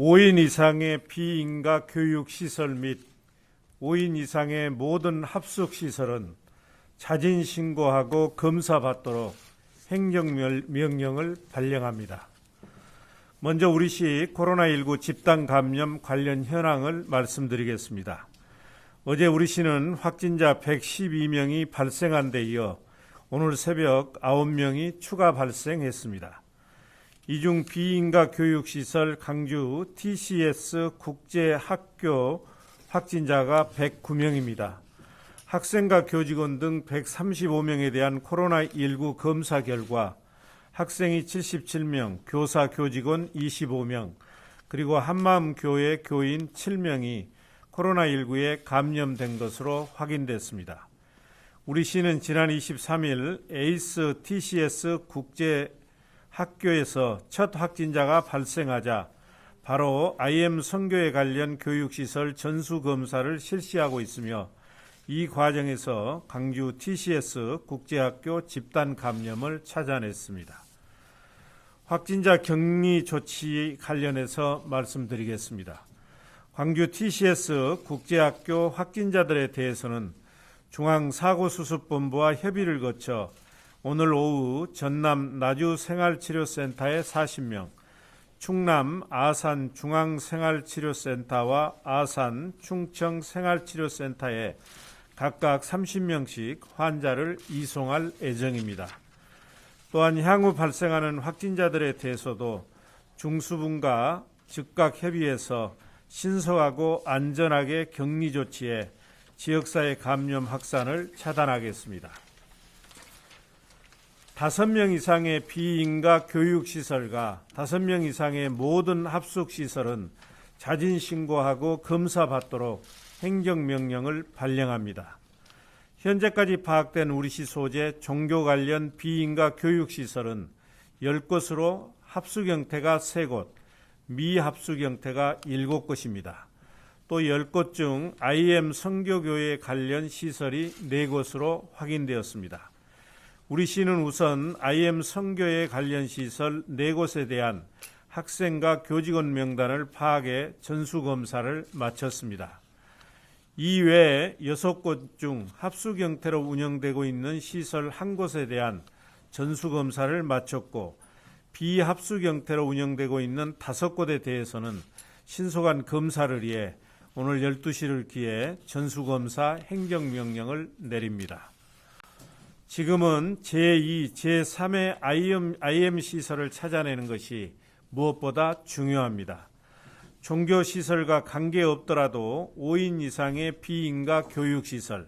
5인 이상의 비인가 교육시설 및 5인 이상의 모든 합숙시설은 자진 신고하고 검사받도록 행정명령을 발령합니다. 먼저 우리시 코로나19 집단 감염 관련 현황을 말씀드리겠습니다. 어제 우리시는 확진자 112명이 발생한 데 이어 오늘 새벽 9명이 추가 발생했습니다. 이중 비인가 교육시설 강주 TCS 국제학교 확진자가 109명입니다. 학생과 교직원 등 135명에 대한 코로나19 검사 결과 학생이 77명, 교사 교직원 25명, 그리고 한마음교회 교인 7명이 코로나19에 감염된 것으로 확인됐습니다. 우리 시는 지난 23일 에이스 TCS 국제학교에서 첫 확진자가 발생하자 바로 IM 선교에 관련 교육시설 전수검사를 실시하고 있으며 이 과정에서 강주 TCS 국제학교 집단 감염을 찾아냈습니다. 확진자 격리 조치 관련해서 말씀드리겠습니다. 광주 TCS 국제학교 확진자들에 대해서는 중앙사고수습본부와 협의를 거쳐 오늘 오후 전남 나주생활치료센터에 40명, 충남 아산 중앙생활치료센터와 아산 충청생활치료센터에 각각 30명씩 환자를 이송할 예정입니다. 또한 향후 발생하는 확진자들에 대해서도 중수본과 즉각 협의해서 신속하고 안전하게 격리 조치해 지역사회 감염 확산을 차단하겠습니다. 5명 이상의 비인가 교육시설과 5명 이상의 모든 합숙시설은 자진 신고하고 검사받도록 행정명령을 발령합니다. 현재까지 파악된 우리시 소재 종교 관련 비인가 교육시설은 10곳으로 합숙 형태가 3곳, 미합숙 형태가 7곳입니다. 또 10곳 중 IM 선교교회 관련 시설이 4곳으로 확인되었습니다. 우리 시는 우선 IM 선교회 관련 시설 4곳에 대한 학생과 교직원 명단을 파악해 전수검사를 마쳤습니다. 이외에 6곳 중 합숙 형태로 운영되고 있는 시설 1곳에 대한 전수검사를 마쳤고 비합숙 형태로 운영되고 있는 5곳에 대해서는 신속한 검사를 위해 오늘 12시를 기해 전수검사 행정명령을 내립니다. 지금은 제2, 제3의 IM 시설을 찾아내는 것이 무엇보다 중요합니다. 종교시설과 관계없더라도 5인 이상의 비인가 교육시설,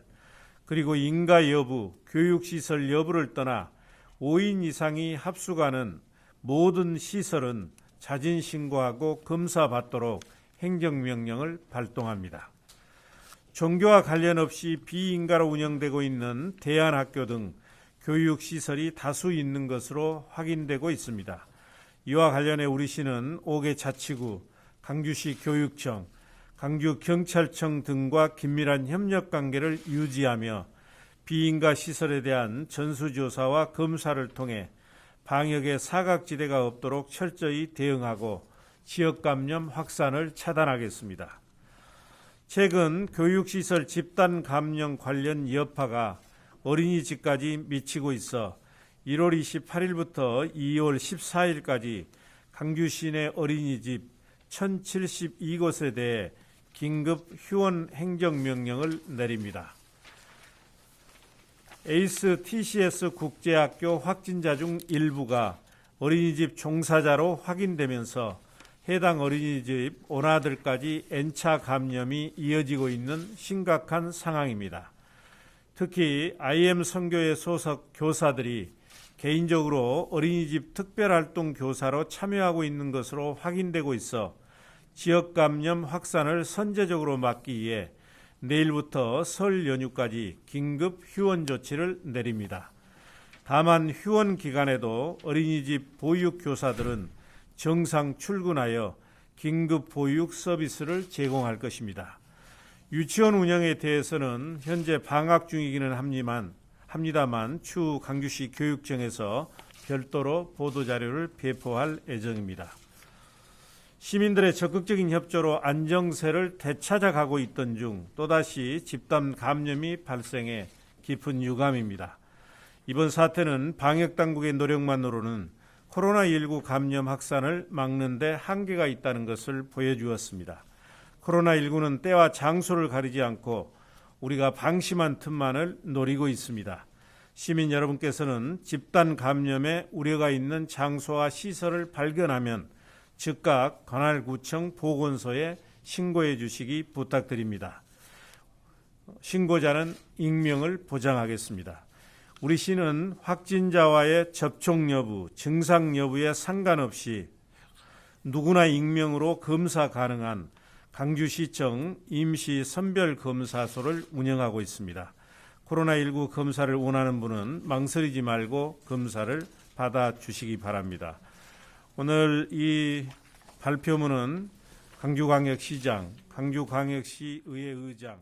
그리고 인가 여부, 교육시설 여부를 떠나 5인 이상이 합숙하는 모든 시설은 자진 신고하고 검사받도록 행정명령을 발동합니다. 종교와 관련 없이 비인가로 운영되고 있는 대안학교 등 교육시설이 다수 있는 것으로 확인되고 있습니다. 이와 관련해 우리 시는 5개 자치구, 강주시 교육청, 강주경찰청 등과 긴밀한 협력관계를 유지하며 비인가 시설에 대한 전수조사와 검사를 통해 방역의 사각지대가 없도록 철저히 대응하고 지역감염 확산을 차단하겠습니다. 최근 교육시설 집단 감염 관련 여파가 어린이집까지 미치고 있어 1월 28일부터 2월 14일까지 강주 시내 어린이집 1072곳에 대해 긴급 휴원 행정명령을 내립니다. 에이스 TCS 국제학교 확진자 중 일부가 어린이집 종사자로 확인되면서 해당 어린이집 오나들까지 N차 감염이 이어지고 있는 심각한 상황입니다. 특히 IM 선교회 소속 교사들이 개인적으로 어린이집 특별활동 교사로 참여하고 있는 것으로 확인되고 있어 지역 감염 확산을 선제적으로 막기 위해 내일부터 설 연휴까지 긴급 휴원 조치를 내립니다. 다만 휴원 기간에도 어린이집 보육 교사들은 정상 출근하여 긴급 보육 서비스를 제공할 것입니다. 유치원 운영에 대해서는 현재 방학 중이기는 합니다만 추후 강주시 교육청에서 별도로 보도자료를 배포할 예정입니다. 시민들의 적극적인 협조로 안정세를 되찾아가고 있던 중 또다시 집단 감염이 발생해 깊은 유감입니다. 이번 사태는 방역당국의 노력만으로는 코로나19 감염 확산을 막는 데 한계가 있다는 것을 보여주었습니다. 코로나19는 때와 장소를 가리지 않고 우리가 방심한 틈만을 노리고 있습니다. 시민 여러분께서는 집단 감염에 우려가 있는 장소와 시설을 발견하면 즉각 관할구청 보건소에 신고해 주시기 부탁드립니다. 신고자는 익명을 보장하겠습니다. 우리 시는 확진자와의 접촉 여부, 증상 여부에 상관없이 누구나 익명으로 검사 가능한 강주시청 임시선별검사소를 운영하고 있습니다. 코로나19 검사를 원하는 분은 망설이지 말고 검사를 받아주시기 바랍니다. 오늘 이 발표문은 강주광역시장, 강주광역시의회 의장,